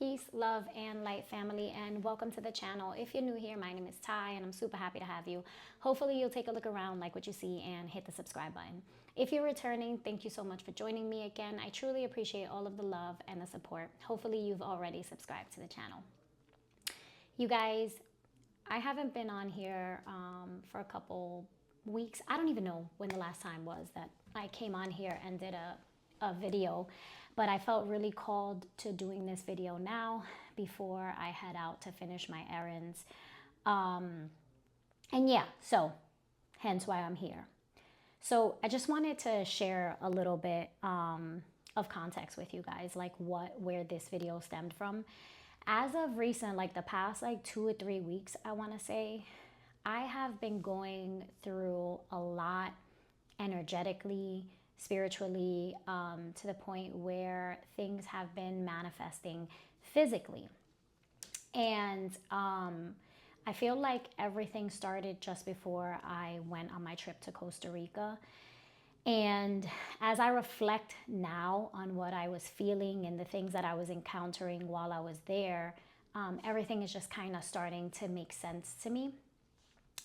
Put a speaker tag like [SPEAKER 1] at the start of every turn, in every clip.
[SPEAKER 1] Peace, love, and light, family, and welcome to the channel. If you're new here, my name is Ty, and I'm super happy to have you. Hopefully, you'll take a look around, like what you see, and hit the subscribe button. If you're returning, thank you so much for joining me again. I truly appreciate all of the love and the support. Hopefully, you've already subscribed to the channel. You guys, I haven't been on here for a couple weeks. I don't even know when the last time was that I came on here and did a video, but I felt really called to doing this video now before I head out to finish my errands. And yeah, so hence why I'm here. So I just wanted to share a little bit of context with you guys, like where this video stemmed from. As of recent, like the past like 2 or 3 weeks, I want to say, I have been going through a lot energetically, spiritually, to the point where things have been manifesting physically. And I feel like everything started just before I went on my trip to Costa Rica. And as I reflect now on what I was feeling and the things that I was encountering while I was there, everything is just kind of starting to make sense to me.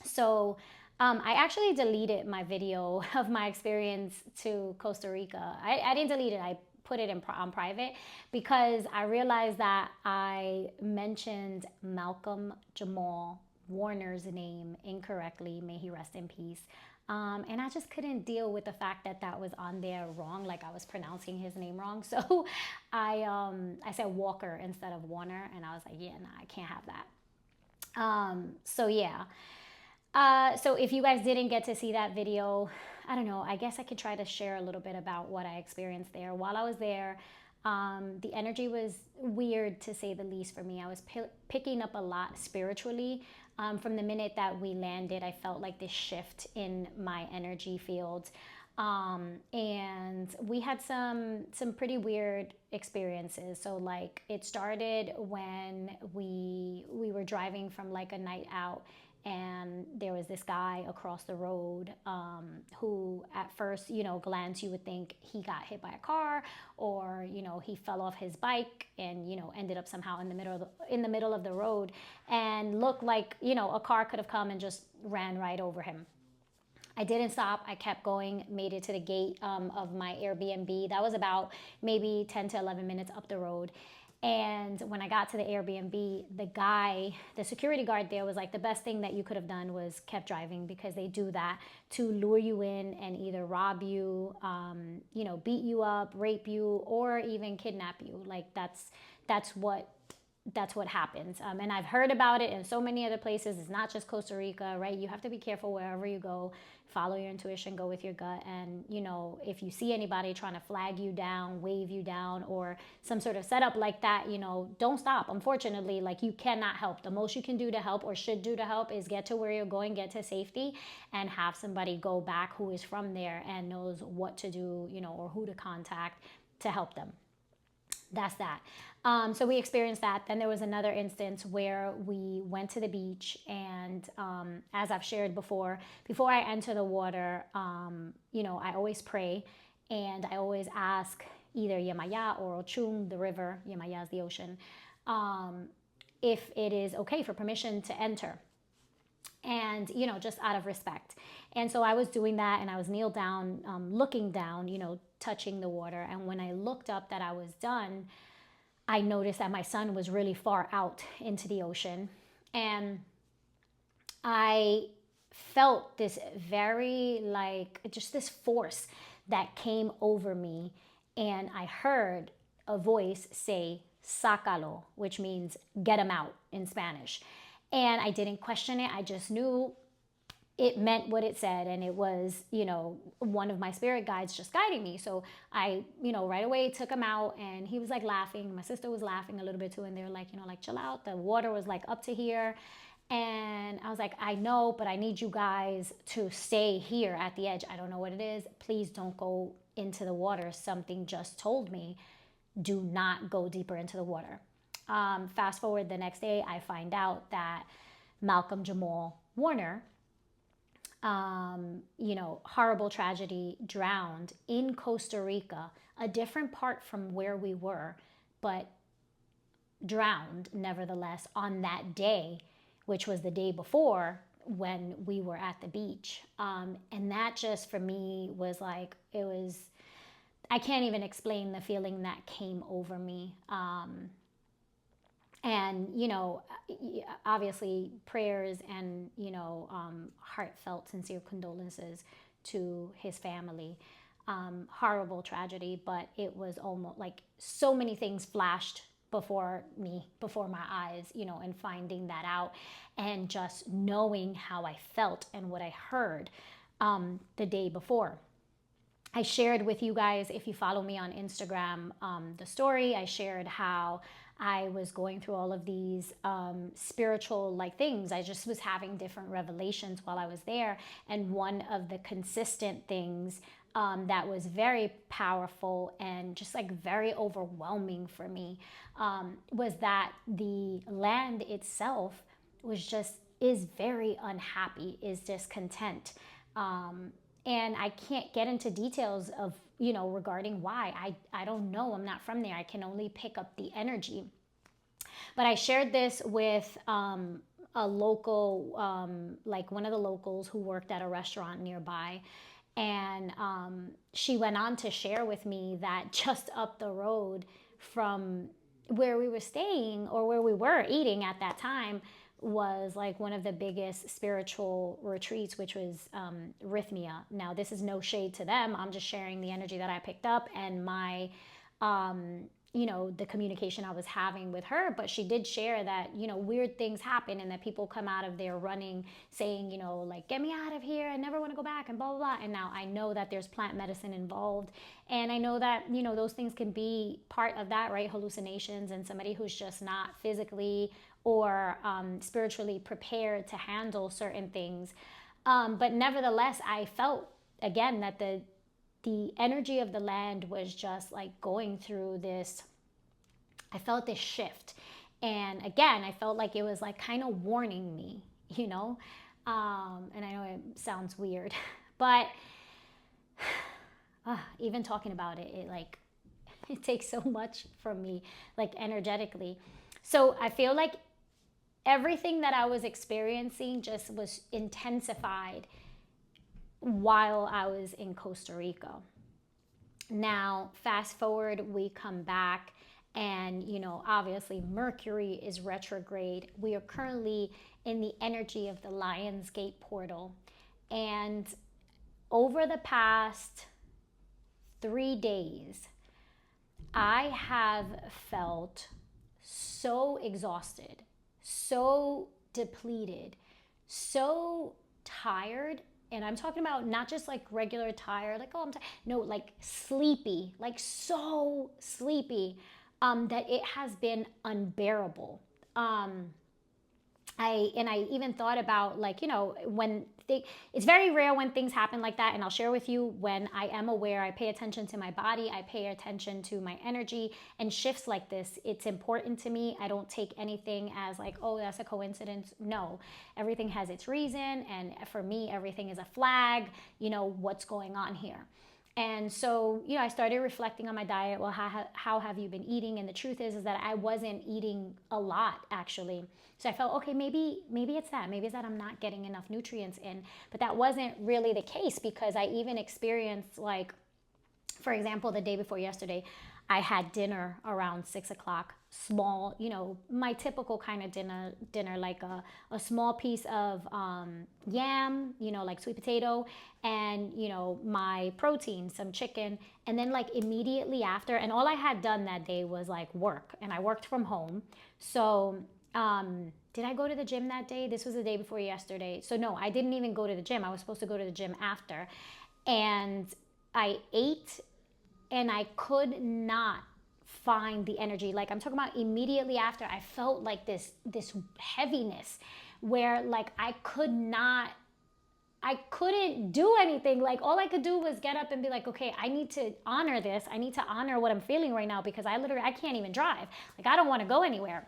[SPEAKER 1] So I actually deleted my video of my experience to Costa Rica. I didn't delete it. I put it on private because I realized that I mentioned Malcolm Jamal Warner's name incorrectly. May he rest in peace. And I just couldn't deal with the fact that that was on there wrong, like I was pronouncing his name wrong. So I said Walker instead of Warner, and I was like, yeah, nah, I can't have that. So yeah. So if you guys didn't get to see that video, I don't know, I guess I could try to share a little bit about what I experienced there. While I was there, the energy was weird, to say the least, for me. I was picking up a lot spiritually. From the minute that we landed, I felt like this shift in my energy field. And we had some pretty weird experiences. So like it started when we were driving from like a night out, and there was this guy across the road who at first, glance, you would think he got hit by a car, or, he fell off his bike and, ended up somehow in the middle of the road, and looked like, a car could have come and just ran right over him. I didn't stop. I kept going, made it to the gate of my Airbnb. That was about maybe 10 to 11 minutes up the road. And when I got to the Airbnb, the security guard there was like, the best thing that you could have done was kept driving, because they do that to lure you in and either rob you, beat you up, rape you, or even kidnap you. Like that's what happens. And I've heard about it in so many other places. It's not just Costa Rica, right? You have to be careful wherever you go. Follow your intuition, go with your gut. And, if you see anybody trying to flag you down, wave you down, or some sort of setup like that, don't stop. Unfortunately, like, you cannot help. The most you can do to help, or should do to help, is get to where you're going, get to safety, and have somebody go back who is from there and knows what to do, or who to contact to help them. That's that. So we experienced that. Then there was another instance where we went to the beach, and as I've shared before I enter the water, I always pray, and I always ask either Yemaya or Ochum, the river, Yemaya is the ocean, if it is okay for permission to enter. And, just out of respect. And so I was doing that, and I was kneeled down, looking down, touching the water. And when I looked up that I was done, I noticed that my son was really far out into the ocean. And I felt this very, like, just this force that came over me. And I heard a voice say, "Sácalo," which means get him out in Spanish. And I didn't question it. I just knew it meant what it said. And it was, one of my spirit guides just guiding me. So I, right away took him out, and he was like laughing. My sister was laughing a little bit too. And they were like, like, chill out. The water was like up to here. And I was like, I know, but I need you guys to stay here at the edge. I don't know what it is. Please don't go into the water. Something just told me, do not go deeper into the water. Fast forward the next day, I find out that Malcolm Jamal Warner, horrible tragedy, drowned in Costa Rica, a different part from where we were, but drowned, nevertheless, on that day, which was the day before when we were at the beach. And that just for me was like, I can't even explain the feeling that came over me. And, obviously prayers and, heartfelt, sincere condolences to his family. Horrible tragedy, but it was almost like so many things flashed before my eyes, and finding that out and just knowing how I felt and what I heard the day before. I shared with you guys, if you follow me on Instagram, the story. I shared how I was going through all of these spiritual things. I just was having different revelations while I was there. And one of the consistent things that was very powerful and just very overwhelming for me was that the land itself is very unhappy, is discontent. And I can't get into details of, regarding why. I don't know. I'm not from there. I can only pick up the energy. But I shared this with a local, one of the locals who worked at a restaurant nearby. And she went on to share with me that just up the road from where we were staying, or where we were eating at that time, was one of the biggest spiritual retreats, which was Rhythmia. Now, this is no shade to them. I'm just sharing the energy that I picked up and my, the communication I was having with her. But she did share that, weird things happen and that people come out of there running, saying, get me out of here. I never want to go back, and blah, blah, blah. And now I know that there's plant medicine involved. And I know that, those things can be part of that, right? Hallucinations, and somebody who's just not physically or spiritually prepared to handle certain things. But nevertheless, I felt, again, that the energy of the land was just going through this, I felt this shift. And again, I felt like it was kind of warning me, and I know it sounds weird, but even talking about it, it takes so much from me, energetically. So I feel like everything that I was experiencing just was intensified while I was in Costa Rica. Now, fast forward, we come back, and, obviously Mercury is retrograde. We are currently in the energy of the Lionsgate portal. And over the past 3 days, I have felt so exhausted, so depleted, so tired. And I'm talking about not just regular tired, I'm tired. No, sleepy, so sleepy, that it has been unbearable. I even thought about when it's very rare when things happen like that. And I'll share with you when I am aware, I pay attention to my body, I pay attention to my energy, and shifts like this, it's important to me. I don't take anything as oh, that's a coincidence. No, everything has its reason. And for me, everything is a flag, what's going on here. And so, I started reflecting on my diet. Well, how have you been eating? And the truth is that I wasn't eating a lot, actually. So I felt, okay, maybe it's that. Maybe it's that I'm not getting enough nutrients in. But that wasn't really the case, because I even experienced, for example, the day before yesterday, I had dinner around 6 o'clock, small, my typical kind of dinner, a small piece of yam, sweet potato, and, my protein, some chicken. And then immediately after, and all I had done that day was work, and I worked from home. So did I go to the gym that day? This was the day before yesterday. So no, I didn't even go to the gym. I was supposed to go to the gym after. And I ate, and I could not find the energy. I'm talking about immediately after, I felt this heaviness where I couldn't do anything. All I could do was get up and be okay, I need to honor this. I need to honor what I'm feeling right now, because I can't even drive. I don't want to go anywhere.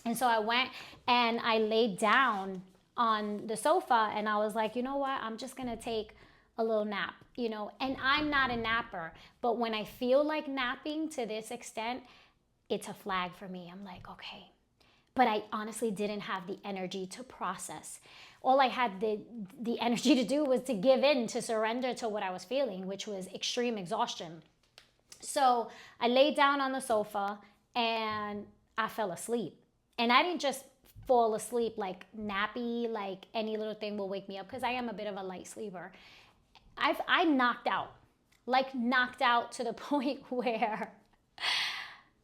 [SPEAKER 1] And so I went and I laid down on the sofa, and I was you know what? I'm just going to take a little nap, and I'm not a napper, but when I feel like napping to this extent, it's a flag for me. I'm like, okay. But I honestly didn't have the energy to process. All I had the energy to do was to give in, to surrender to what I was feeling, which was extreme exhaustion. So I laid down on the sofa and I fell asleep. And I didn't just fall asleep like nappy, like any little thing will wake me up, because I am a bit of a light sleeper. I knocked out, like knocked out to the point where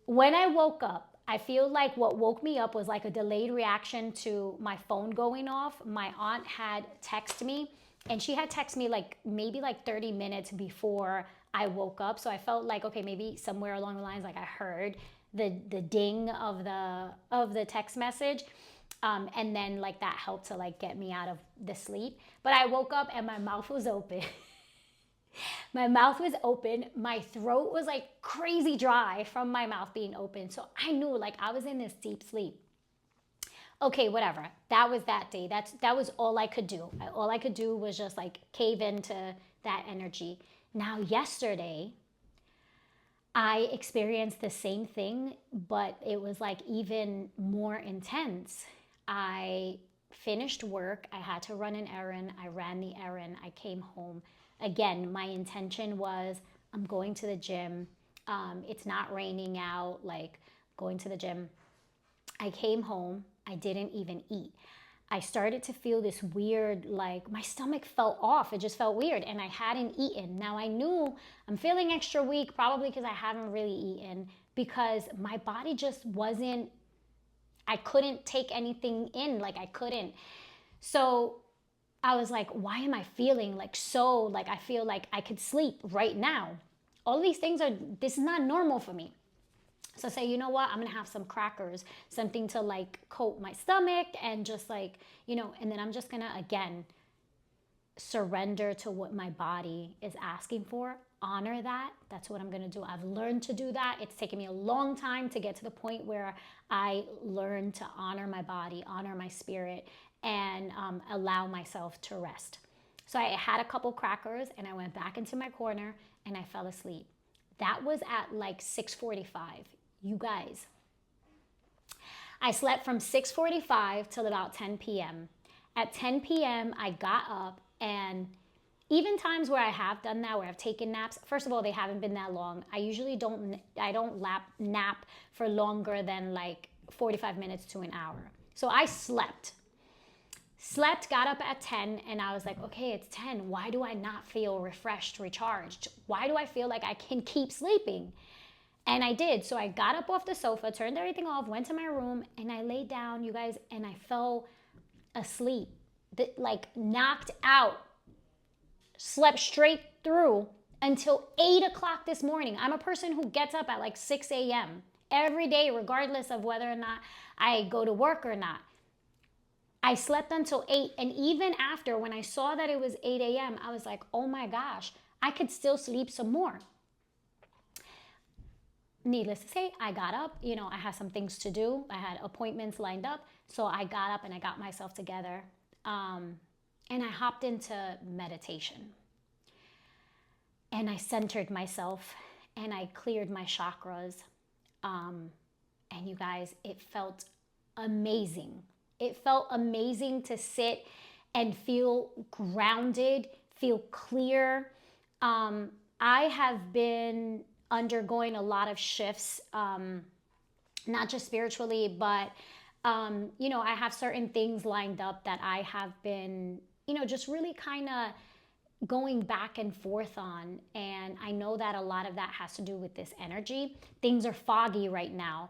[SPEAKER 1] when I woke up, I feel like what woke me up was like a delayed reaction to my phone going off. My aunt had texted me, and she had texted me like maybe like 30 minutes before I woke up. So I felt like, okay, maybe somewhere along the lines, like I heard the ding of the text message. And then like that helped to like get me out of the sleep. But I woke up and my mouth was open. My mouth was open. My throat was like crazy dry from my mouth being open. So I knew like I was in this deep sleep. Okay, whatever. That was that day. That was all I could do. All I could do was just like cave into that energy. Now, yesterday, I experienced the same thing, but it was like even more intense. I finished work. I had to run an errand. I ran the errand. I came home. Again, my intention was I'm going to the gym. It's not raining out, like going to the gym. I came home. I didn't even eat. I started to feel this weird, like my stomach felt off. It just felt weird and I hadn't eaten. Now I knew I'm feeling extra weak, probably because I haven't really eaten, because my body just wasn't, I couldn't take anything in, like I couldn't. So I was like, why am I feeling like so, like I feel like I could sleep right now? All these things this is not normal for me. So I say, you know what? I'm going to have some crackers, something to like coat my stomach and just like, and then I'm just going to, again, surrender to what my body is asking for, honor that. That's what I'm going to do. I've learned to do that. It's taken me a long time to get to the point where I learned to honor my body, honor my spirit, and allow myself to rest. So I had a couple crackers and I went back into my corner and I fell asleep. That was at like 6:45. You guys, I slept from 6:45 till about 10 p.m. At 10 p.m., I got up, and even times where I have done that, where I've taken naps, first of all, they haven't been that long. I usually don't nap for longer than like 45 minutes to an hour. So I slept, got up at 10, and I was like, okay, it's 10. Why do I not feel refreshed, recharged? Why do I feel like I can keep sleeping? And I did. So I got up off the sofa, turned everything off, went to my room, and I laid down, you guys, and I fell asleep, like knocked out, slept straight through until 8 o'clock this morning. I'm a person who gets up at like 6 a.m. every day, regardless of whether or not I go to work or not. I slept until 8. And even after, when I saw that it was 8 a.m., I was like, oh my gosh, I could still sleep some more. Needless to say, I got up, I had some things to do. I had appointments lined up. So I got up and I got myself together. And I hopped into meditation. And I centered myself and I cleared my chakras. And you guys, it felt amazing. It felt amazing to sit and feel grounded, feel clear. I have been undergoing a lot of shifts, not just spiritually, but, I have certain things lined up that I have been, just really kind of going back and forth on. And I know that a lot of that has to do with this energy. Things are foggy right now.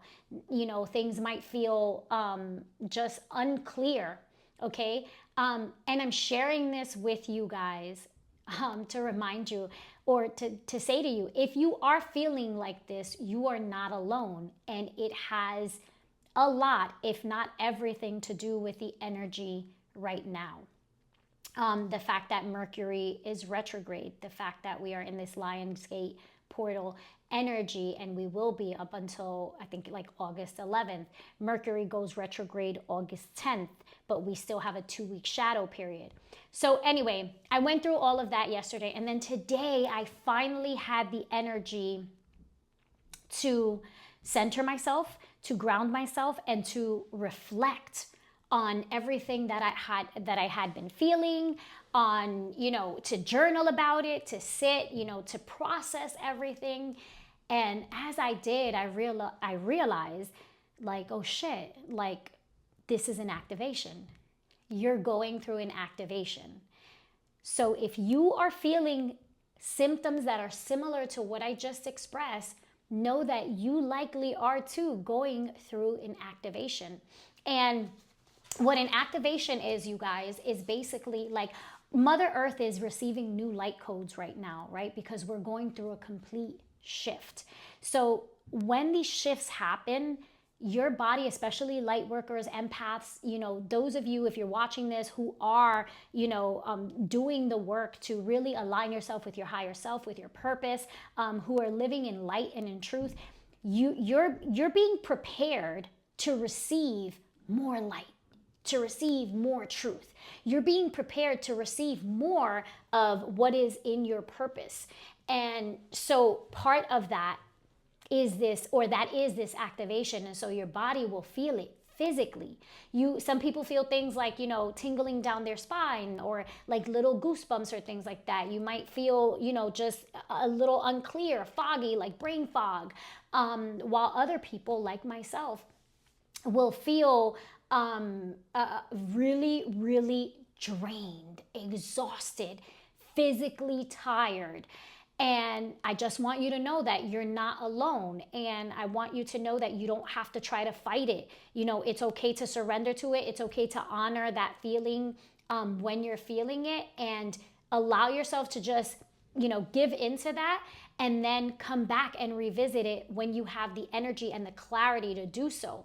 [SPEAKER 1] Things might feel just unclear. Okay. And I'm sharing this with you guys to remind you, or to say to you, if you are feeling like this, you are not alone. And it has a lot, if not everything, to do with the energy right now. The fact that Mercury is retrograde, the fact that we are in this Lionsgate portal energy, and we will be up until, I think, like August 11th. Mercury goes retrograde August 10th, but we still have a 2-week shadow period. So anyway, I went through all of that yesterday, and then today I finally had the energy to center myself, to ground myself, and to reflect on everything that I had been feeling, on, to journal about it, to sit, to process everything. And as I did, I realized, like, oh shit, like, this is an activation. You're going through an activation. So if you are feeling symptoms that are similar to what I just expressed, know that you likely are too going through an activation. And what an activation is, you guys, is basically like Mother Earth is receiving new light codes right now, right? Because we're going through a complete shift. So when these shifts happen, your body, especially light workers, empaths, those of you, if you're watching this, who are, doing the work to really align yourself with your higher self, with your purpose, who are living in light and in truth, you're being prepared to receive more light, to receive more truth. You're being prepared to receive more of what is in your purpose. And so part of that is this activation. And so your body will feel it physically. Some people feel things like, tingling down their spine, or like little goosebumps or things like that. You might feel, just a little unclear, foggy, like brain fog. While other people, like myself, will feel really, really drained, exhausted, physically tired. And I just want you to know that you're not alone. And I want you to know that you don't have to try to fight it. It's okay to surrender to it. It's okay to honor that feeling when you're feeling it, and allow yourself to just, give into that, and then come back and revisit it when you have the energy and the clarity to do so.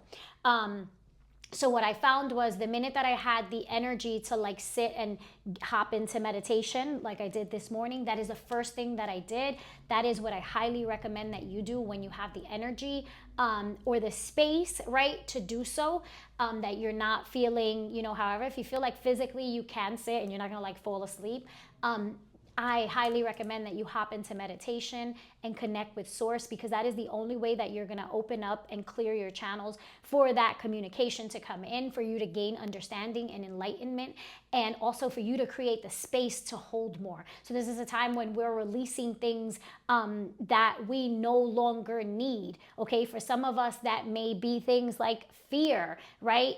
[SPEAKER 1] So what I found was, the minute that I had the energy to like sit and hop into meditation, like I did this morning, that is the first thing that I did. That is what I highly recommend that you do when you have the energy or the space, right, to do so, that you're not feeling, however, if you feel like physically you can sit and you're not going to like fall asleep, I highly recommend that you hop into meditation and connect with source, because that is the only way that you're going to open up and clear your channels for that communication to come in, for you to gain understanding and enlightenment, and also for you to create the space to hold more. So this is a time when we're releasing things that we no longer need. Okay, for some of us that may be things like fear, right?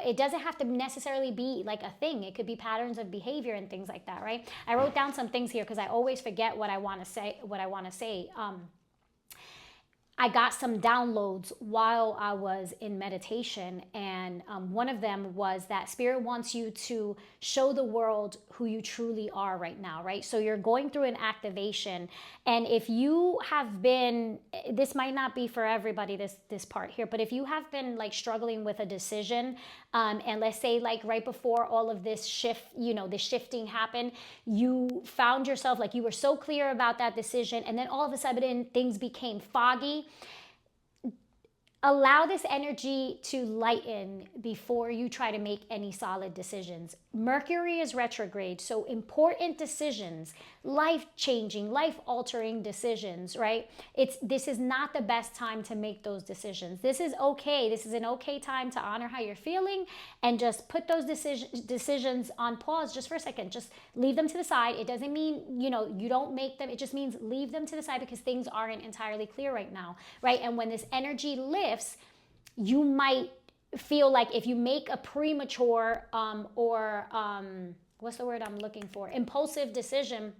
[SPEAKER 1] It doesn't have to necessarily be like a thing. It could be patterns of behavior and things like that, right? I wrote down some things here because I always forget what I want to say. I got some downloads while I was in meditation, and one of them was that Spirit wants you to show the world who you truly are right now, right? So you're going through an activation, and if you have been, this might not be for everybody, this part here, but if you have been like struggling with a decision, and let's say like right before all of this shift, the shifting happened, you found yourself like you were so clear about that decision, and then all of a sudden things became foggy. Allow this energy to lighten before you try to make any solid decisions. Mercury is retrograde, so important decisions, life-changing, life-altering decisions, right? This is not the best time to make those decisions. This is okay. This is an okay time to honor how you're feeling and just put those decisions on pause just for a second. Just leave them to the side. It doesn't mean, you don't make them. It just means leave them to the side because things aren't entirely clear right now, right? And when this energy lifts, you might feel like if you make a premature what's the word I'm looking for? Impulsive decision,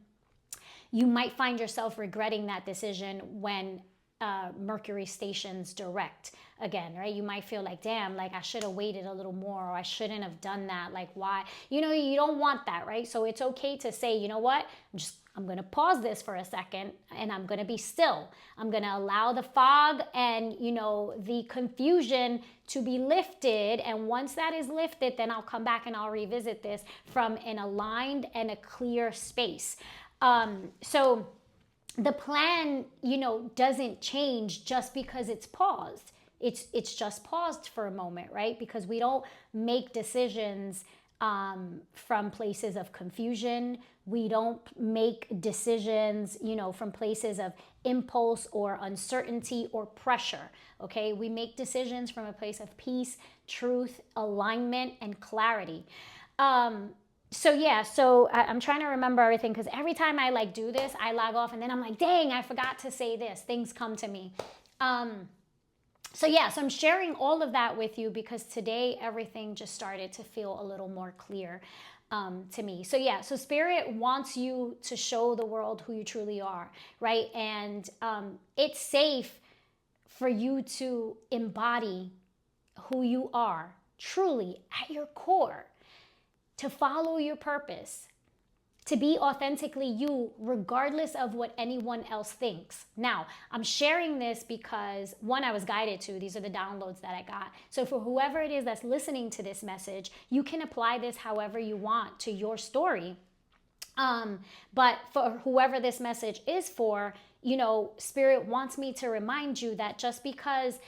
[SPEAKER 1] you might find yourself regretting that decision when Mercury stations direct again, right? You might feel like, damn, like I should have waited a little more, or I shouldn't have done that. Like, why? You don't want that, right? So it's okay to say, you know what? I'm going to pause this for a second and I'm going to be still. I'm going to allow the fog and, the confusion to be lifted. And once that is lifted, then I'll come back and I'll revisit this from an aligned and a clear space. So the plan, doesn't change just because it's paused. It's just paused for a moment, right? Because we don't make decisions from places of confusion. We don't make decisions, from places of impulse or uncertainty or pressure. Okay, we make decisions from a place of peace, truth, alignment, and clarity. So I'm trying to remember everything, because every time I like do this, I log off and then I'm like, dang, I forgot to say this. Things come to me. So I'm sharing all of that with you because today everything just started to feel a little more clear to me. So Spirit wants you to show the world who you truly are, right? And it's safe for you to embody who you are truly at your core, to follow your purpose, to be authentically you, regardless of what anyone else thinks. Now, I'm sharing this because, one, I was guided to. These are the downloads that I got. So for whoever it is that's listening to this message, you can apply this however you want to your story. But for whoever this message is for, Spirit wants me to remind you that just because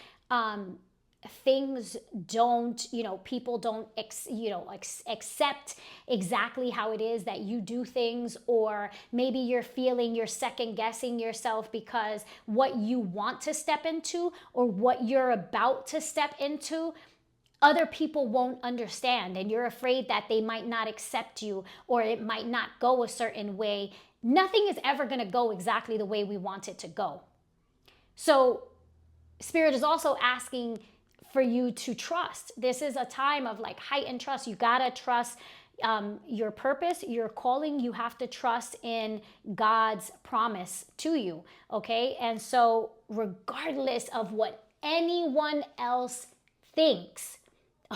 [SPEAKER 1] things don't, people don't, accept exactly how it is that you do things, or maybe you're second guessing yourself because what you want to step into or what you're about to step into, other people won't understand, and you're afraid that they might not accept you or it might not go a certain way. Nothing is ever going to go exactly the way we want it to go. So Spirit is also asking for you to trust. This is a time of like heightened trust. You gotta trust your purpose, your calling. You have to trust in God's promise to you, okay? And so regardless of what anyone else thinks,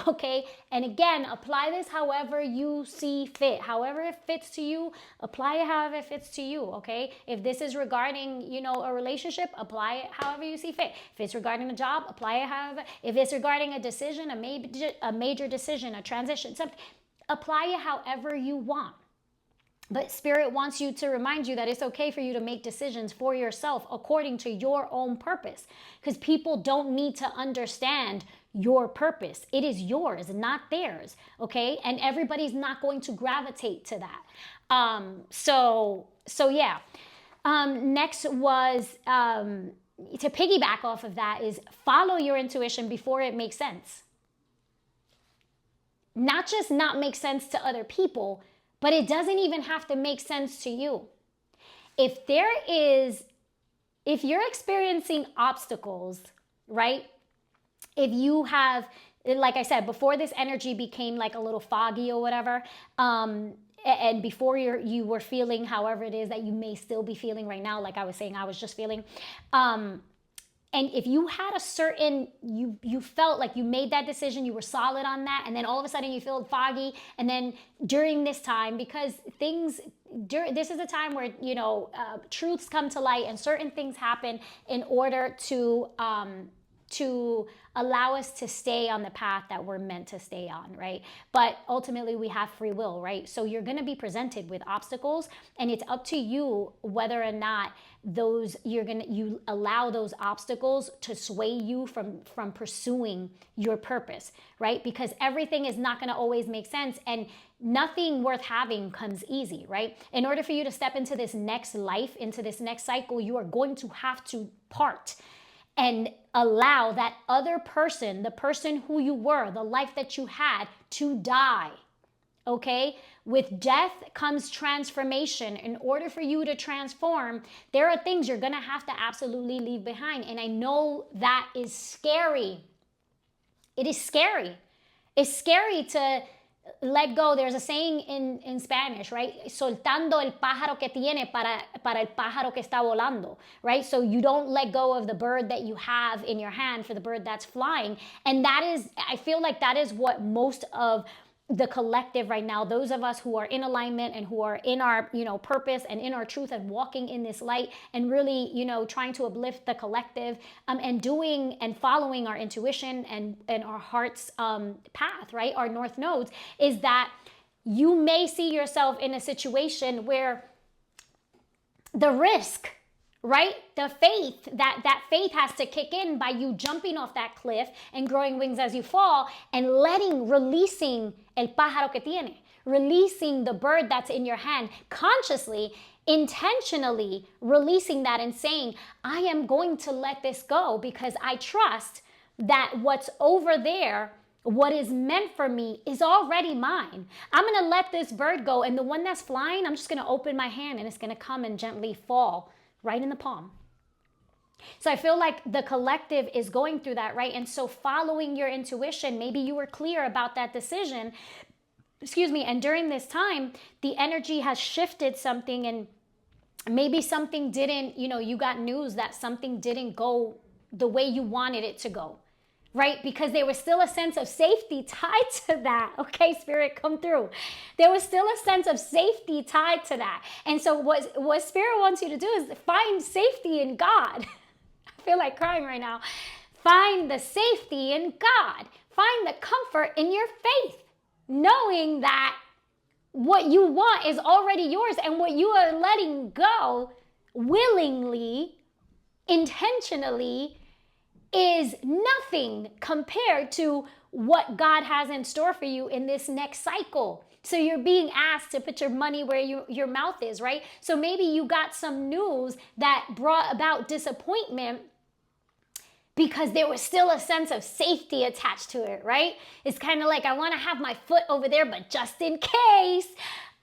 [SPEAKER 1] okay? And again, apply this however you see fit. However it fits to you, apply it however it fits to you, okay? If this is regarding, a relationship, apply it however you see fit. If it's regarding a job, apply it however. If it's regarding a decision, a major decision, a transition, something, apply it however you want. But Spirit wants you to remind you that it's okay for you to make decisions for yourself according to your own purpose, because people don't need to understand your purpose. It is yours, not theirs, okay? And everybody's not going to gravitate to that. Next was, to piggyback off of that, is follow your intuition before it makes sense. Not just not make sense to other people, but it doesn't even have to make sense to you. If you're experiencing obstacles, right? If you have, like I said, before this energy became like a little foggy or whatever, and before you were feeling however it is that you may still be feeling right now, like I was saying, I was just feeling, and if you had a certain, you felt like you made that decision, you were solid on that, and then all of a sudden you feel foggy, and then during this time, because this is a time where, truths come to light and certain things happen in order to allow us to stay on the path that we're meant to stay on, right? But ultimately we have free will, right? So you're going to be presented with obstacles, and it's up to you whether or not you allow those obstacles to sway you from pursuing your purpose, right? Because everything is not going to always make sense, and nothing worth having comes easy, right? In order for you to step into this next life, into this next cycle, you are going to have to part and allow that other person, the person who you were, the life that you had, to die, okay? With death comes transformation. In order for you to transform, there are things you're gonna have to absolutely leave behind. And I know that is scary. It is scary. It's scary to let go. There's a saying in Spanish, right? Soltando el pájaro que tiene para el pájaro que está volando, right? So you don't let go of the bird that you have in your hand for the bird that's flying. And I feel like that is what most of the collective right now, those of us who are in alignment and who are in our, purpose and in our truth and walking in this light and really, trying to uplift the collective, and doing and following our intuition and our heart's path, right? Our north nodes, is that you may see yourself in a situation where the risk, right? The faith, that faith has to kick in by you jumping off that cliff and growing wings as you fall and releasing el pájaro que tiene, releasing the bird that's in your hand, consciously, intentionally releasing that and saying, I am going to let this go because I trust that what's over there, what is meant for me, is already mine. I'm going to let this bird go, and the one that's flying, I'm just going to open my hand and it's going to come and gently fall right in the palm. So I feel like the collective is going through that, right? And so following your intuition, maybe you were clear about that decision, and during this time, the energy has shifted something, and maybe something didn't, you got news that something didn't go the way you wanted it to go, right? Because there was still a sense of safety tied to that. Okay, Spirit, come through. There was still a sense of safety tied to that. And so what Spirit wants you to do is find safety in God. I feel like crying right now. Find the safety in God. Find the comfort in your faith, knowing that what you want is already yours, and what you are letting go willingly, intentionally, is nothing compared to what God has in store for you in this next cycle. So you're being asked to put your money where your mouth is, right? So maybe you got some news that brought about disappointment because there was still a sense of safety attached to it, right? It's kind of like, I want to have my foot over there, but just in case,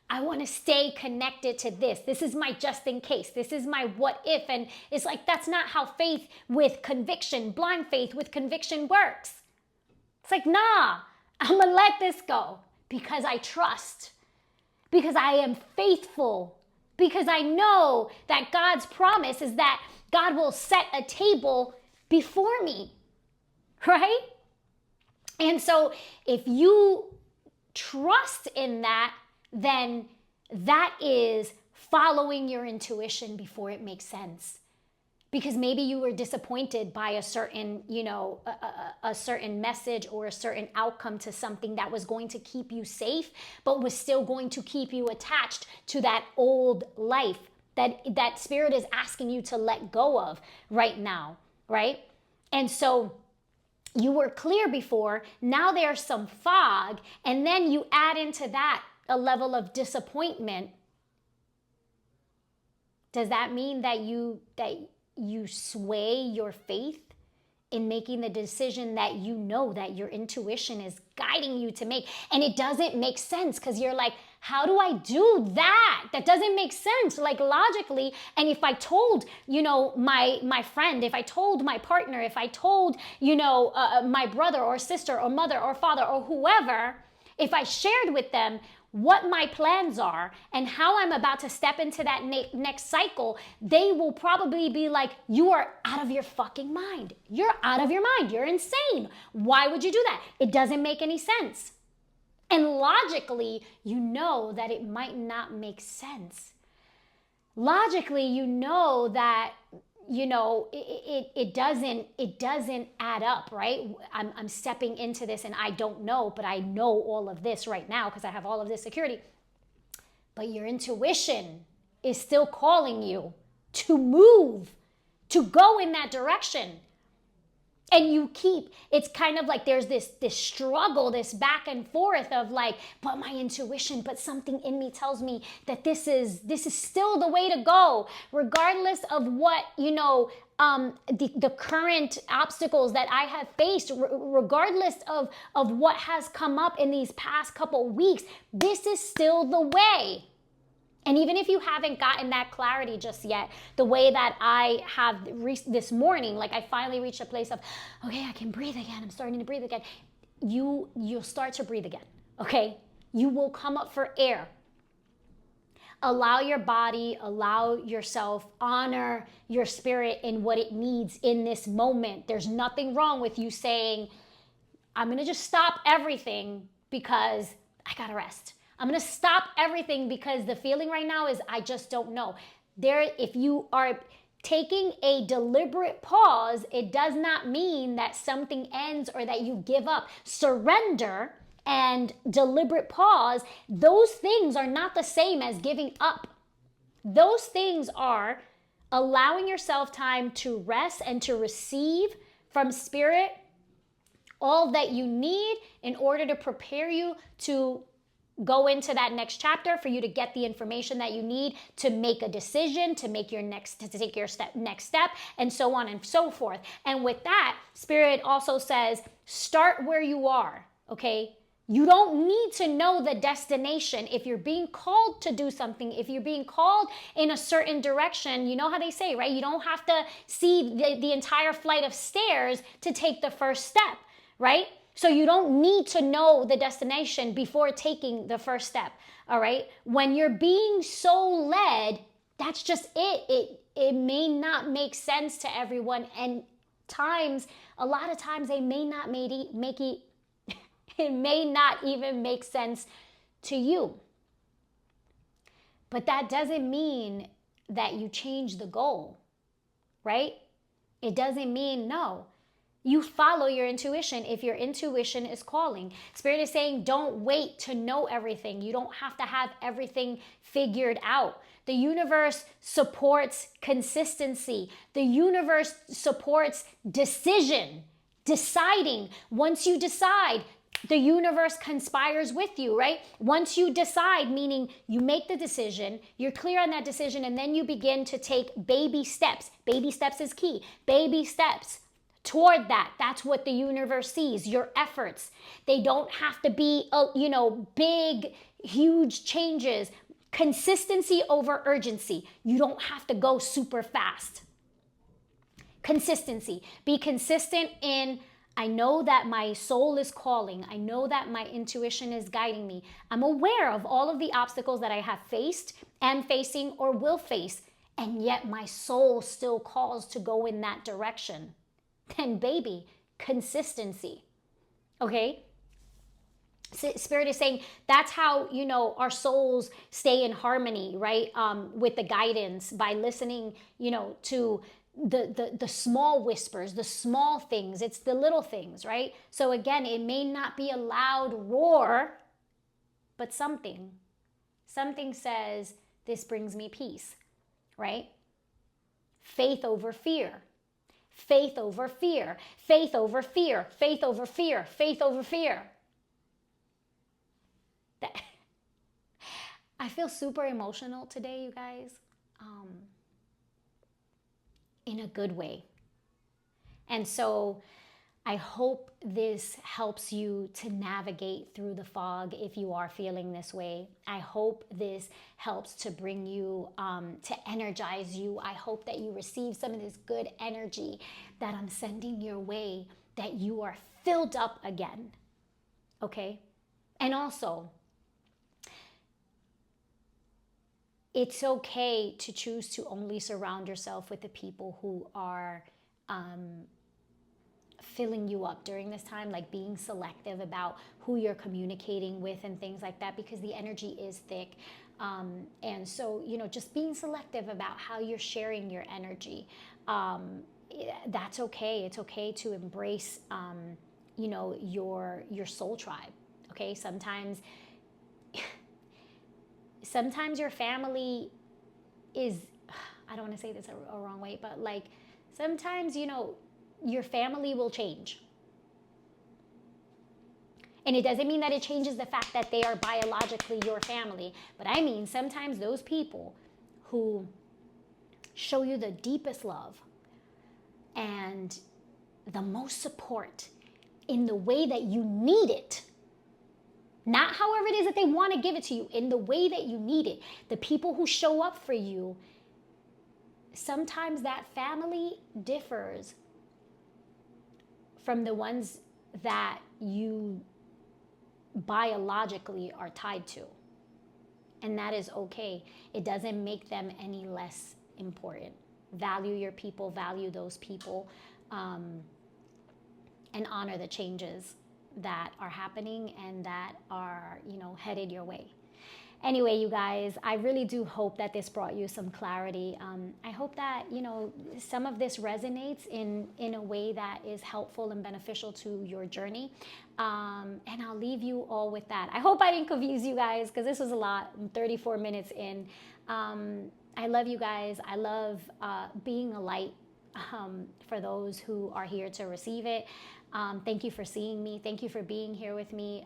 [SPEAKER 1] I want to stay connected to this. This is my just in case. This is my what if. And it's like, that's not how faith with conviction, blind faith with conviction works. It's like, nah, I'm going to let this go because I trust, because I am faithful, because I know that God's promise is that God will set a table before me, right? And so if you trust in that, then that is following your intuition before it makes sense. Because maybe you were disappointed by a certain, a certain message or a certain outcome to something that was going to keep you safe, but was still going to keep you attached to that old life that Spirit is asking you to let go of right now, right? And so you were clear before, now there's some fog, and then you add into that a level of disappointment. Does that mean that you sway your faith in making the decision that you know that your intuition is guiding you to make? And it doesn't make sense because you're like, how do I do that? That doesn't make sense, like logically. And if I told, my friend, if I told my partner, if I told, my brother or sister or mother or father or whoever, if I shared with them what my plans are and how I'm about to step into that next cycle, they will probably be like, you are out of your fucking mind. You're out of your mind. You're insane. Why would you do that? It doesn't make any sense. And logically, you know that it might not make sense. Logically, you know that, it doesn't add up, right? I'm stepping into this and I don't know, but I know all of this right now because I have all of this security. But your intuition is still calling you to move, to go in that direction. And it's kind of like there's this struggle, this back and forth of like, but my intuition, but something in me tells me that this is still the way to go, regardless of what, the current obstacles that I have faced, regardless of what has come up in these past couple weeks, this is still the way. And even if you haven't gotten that clarity just yet, the way that I have this morning, like I finally reached a place of, okay, I can breathe again. I'm starting to breathe again. You'll start to breathe again, okay? You will come up for air. Allow your body, allow yourself, honor your spirit in what it needs in this moment. There's nothing wrong with you saying, I'm going to just stop everything because I got to rest. I'm going to stop everything because the feeling right now is I just don't know. If you are taking a deliberate pause, it does not mean that something ends or that you give up. Surrender and deliberate pause, those things are not the same as giving up. Those things are allowing yourself time to rest and to receive from Spirit all that you need in order to prepare you to go into that next chapter, for you to get the information that you need to make a decision, to make your next step, and so on and so forth. And with that, Spirit also says, start where you are, okay? You don't need to know the destination. If you're being called to do something, if you're being called in a certain direction, you know how they say, right? You don't have to see the entire flight of stairs to take the first step, right? So you don't need to know the destination before taking the first step, all right? When you're being so led, that's just it. It may not make sense to everyone, and a lot of times they may not make it, it may not even make sense to you. But that doesn't mean that you change the goal, right? It doesn't mean no. You follow your intuition if your intuition is calling. Spirit is saying, don't wait to know everything. You don't have to have everything figured out. The universe supports consistency. The universe supports deciding. Once you decide, the universe conspires with you, right? Once you decide, meaning you make the decision, you're clear on that decision, and then you begin to take baby steps. Baby steps is key. Baby steps toward that. That's what the universe sees, your efforts. They don't have to be, big, huge changes. Consistency over urgency. You don't have to go super fast. Consistency. Be consistent in, I know that my soul is calling. I know that my intuition is guiding me. I'm aware of all of the obstacles that I have faced, am facing, or will face, and yet my soul still calls to go in that direction. Then baby, consistency, okay? Spirit is saying that's how, our souls stay in harmony, right? With the guidance, by listening, to the small whispers, the small things. It's the little things, right? So again, it may not be a loud roar, but something says, this brings me peace, right? Faith over fear. Faith over fear. Faith over fear. Faith over fear. Faith over fear. I feel super emotional today, you guys, in a good way. And so I hope this helps you to navigate through the fog if you are feeling this way. I hope this helps to bring you, to energize you. I hope that you receive some of this good energy that I'm sending your way, that you are filled up again, okay? And also, it's okay to choose to only surround yourself with the people who are filling you up during this time, like being selective about who you're communicating with and things like that, because the energy is thick. And so, just being selective about how you're sharing your energy. That's okay. It's okay to embrace, your soul tribe. Okay. Sometimes your family is, I don't want to say this a wrong way, but like sometimes, your family will change. And it doesn't mean that it changes the fact that they are biologically your family. But I mean, sometimes those people who show you the deepest love and the most support in the way that you need it, not however it is that they want to give it to you, in the way that you need it, the people who show up for you, sometimes that family differs from the ones that you biologically are tied to. And that is okay. It doesn't make them any less important. Value your people, value those people, and honor the changes that are happening and that are, headed your way. Anyway, you guys, I really do hope that this brought you some clarity. I hope that, some of this resonates in a way that is helpful and beneficial to your journey. And I'll leave you all with that. I hope I didn't confuse you guys, because this was a lot. I'm 34 minutes in. I love you guys. I love being a light for those who are here to receive it. Thank you for seeing me. Thank you for being here with me.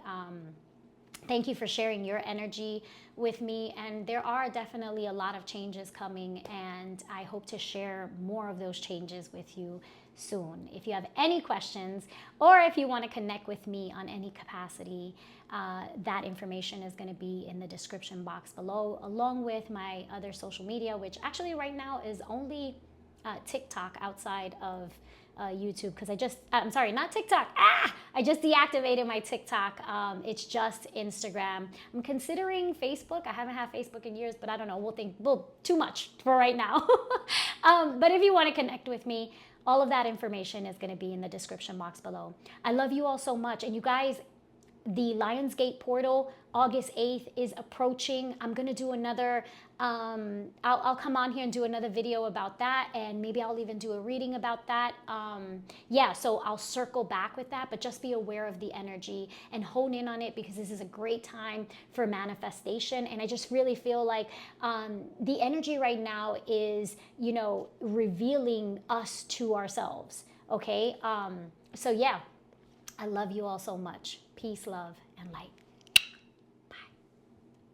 [SPEAKER 1] Thank you for sharing your energy with me. And there are definitely a lot of changes coming, and I hope to share more of those changes with you soon. If you have any questions, or if you want to connect with me on any capacity, that information is going to be in the description box below, along with my other social media, which actually right now is only TikTok outside of YouTube, because I'm sorry, not TikTok. I just deactivated my TikTok. It's just Instagram. I'm considering Facebook. I haven't had Facebook in years, but I don't know. Well, too much for right now. But if you want to connect with me, all of that information is going to be in the description box below. I love you all so much. And you guys, the Lionsgate portal, August 8th, is approaching. I'm going to do another, I'll come on here and do another video about that, and maybe I'll even do a reading about that. Yeah, so I'll circle back with that, but just be aware of the energy and hone in on it, because this is a great time for manifestation. And I just really feel like the energy right now is, you know, revealing us to ourselves, okay? So yeah, I love you all so much. Peace, love, and light.